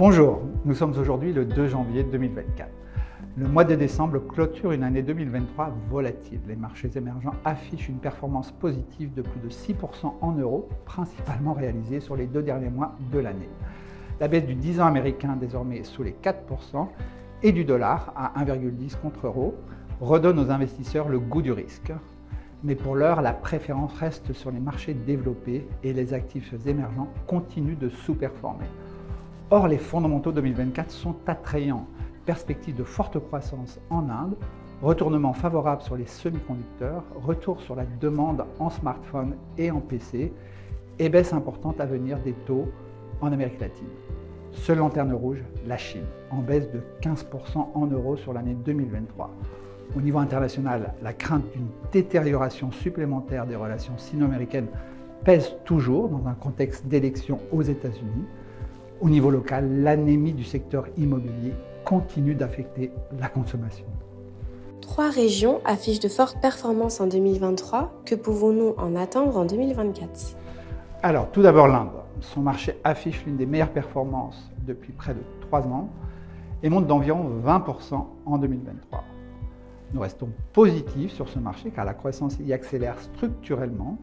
Bonjour, nous sommes aujourd'hui le 2 janvier 2024. Le mois de décembre clôture une année 2023 volatile. Les marchés émergents affichent une performance positive de plus de 6% en euros, principalement réalisée sur les 2 derniers mois de l'année. La baisse du 10 ans américain désormais est sous les 4% et du dollar à 1,10 contre euro redonne aux investisseurs le goût du risque. Mais pour l'heure, la préférence reste sur les marchés développés et les actifs émergents continuent de sous-performer. Or, les fondamentaux 2024 sont attrayants. Perspective de forte croissance en Inde, retournement favorable sur les semi-conducteurs, retour sur la demande en smartphone et en PC et baisse importante à venir des taux en Amérique latine. Seule lanterne rouge, la Chine, en baisse de 15% en euros sur l'année 2023. Au niveau international, la crainte d'une détérioration supplémentaire des relations sino-américaines pèse toujours dans un contexte d'élections aux États-Unis. Au niveau local, l'anémie du secteur immobilier continue d'affecter la consommation. 3 régions affichent de fortes performances en 2023. Que pouvons-nous en attendre en 2024 ? Alors, tout d'abord l'Inde. Son marché affiche l'une des meilleures performances depuis près de 3 ans et monte d'environ 20% en 2023. Nous restons positifs sur ce marché car la croissance y accélère structurellement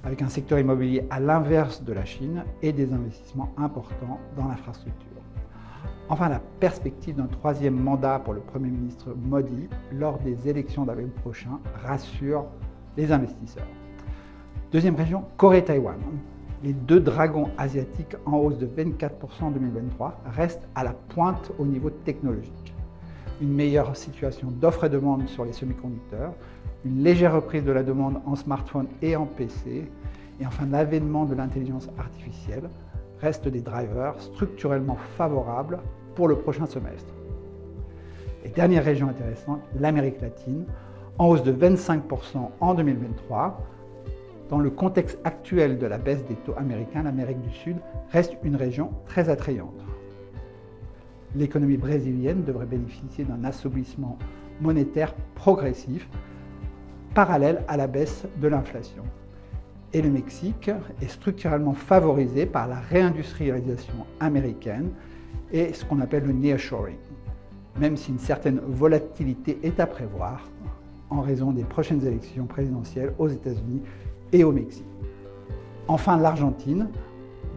avec un secteur immobilier à l'inverse de la Chine et des investissements importants dans l'infrastructure. Enfin, la perspective d'un 3e mandat pour le Premier ministre Modi lors des élections d'avril prochain rassure les investisseurs. Deuxième région, Corée-Taïwan. Les 2 dragons asiatiques en hausse de 24% en 2023 restent à la pointe au niveau technologique. Une meilleure situation d'offre et demande sur les semi-conducteurs, une légère reprise de la demande en smartphone et en PC, et enfin l'avènement de l'intelligence artificielle restent des drivers structurellement favorables pour le prochain semestre. Et dernière région intéressante, l'Amérique latine, en hausse de 25% en 2023. Dans le contexte actuel de la baisse des taux américains, l'Amérique du Sud reste une région très attrayante. L'économie brésilienne devrait bénéficier d'un assouplissement monétaire progressif, parallèle à la baisse de l'inflation. Et le Mexique est structurellement favorisé par la réindustrialisation américaine et ce qu'on appelle le nearshoring, même si une certaine volatilité est à prévoir en raison des prochaines élections présidentielles aux États-Unis et au Mexique. Enfin, l'Argentine,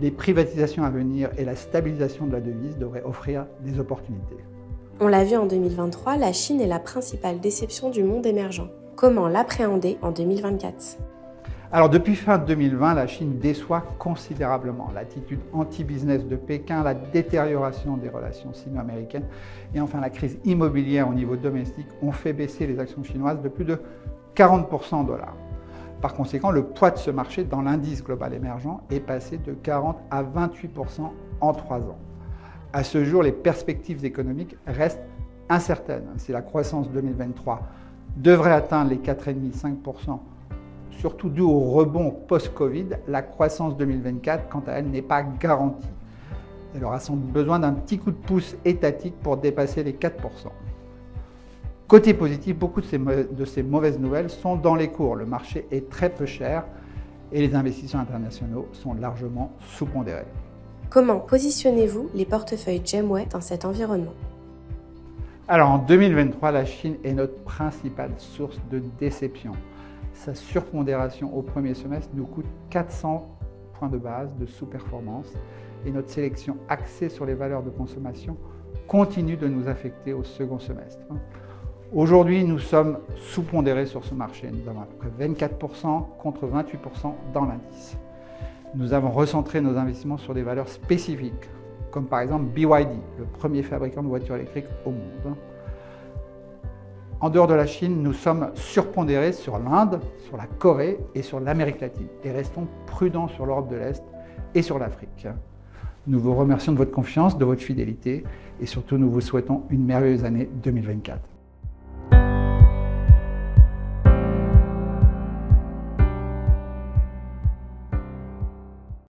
les privatisations à venir et la stabilisation de la devise devraient offrir des opportunités. On l'a vu en 2023, la Chine est la principale déception du monde émergent. Comment l'appréhender en 2024 ? Alors depuis fin 2020, la Chine déçoit considérablement. L'attitude anti-business de Pékin, la détérioration des relations sino-américaines et enfin la crise immobilière au niveau domestique ont fait baisser les actions chinoises de plus de 40% en dollars. Par conséquent, le poids de ce marché dans l'indice global émergent est passé de 40 à 28% en 3 ans. À ce jour, les perspectives économiques restent incertaines. Si la croissance 2023 devrait atteindre les 4,5-5%, surtout dû au rebond post-Covid, la croissance 2024, quant à elle, n'est pas garantie. Elle aura sans doute besoin d'un petit coup de pouce étatique pour dépasser les 4%. Côté positif, beaucoup de ces mauvaises nouvelles sont dans les cours. Le marché est très peu cher et les investisseurs internationaux sont largement sous-pondérés. Comment positionnez-vous les portefeuilles GEMway dans cet environnement ? Alors en 2023, la Chine est notre principale source de déception. Sa surpondération au premier semestre nous coûte 400 points de base de sous-performance et notre sélection axée sur les valeurs de consommation continue de nous affecter au second semestre. Aujourd'hui, nous sommes sous-pondérés sur ce marché. Nous avons à peu près 24% contre 28% dans l'indice. Nous avons recentré nos investissements sur des valeurs spécifiques, comme par exemple BYD, le premier fabricant de voitures électriques au monde. En dehors de la Chine, nous sommes surpondérés sur l'Inde, sur la Corée et sur l'Amérique latine et restons prudents sur l'Europe de l'Est et sur l'Afrique. Nous vous remercions de votre confiance, de votre fidélité et surtout nous vous souhaitons une merveilleuse année 2024.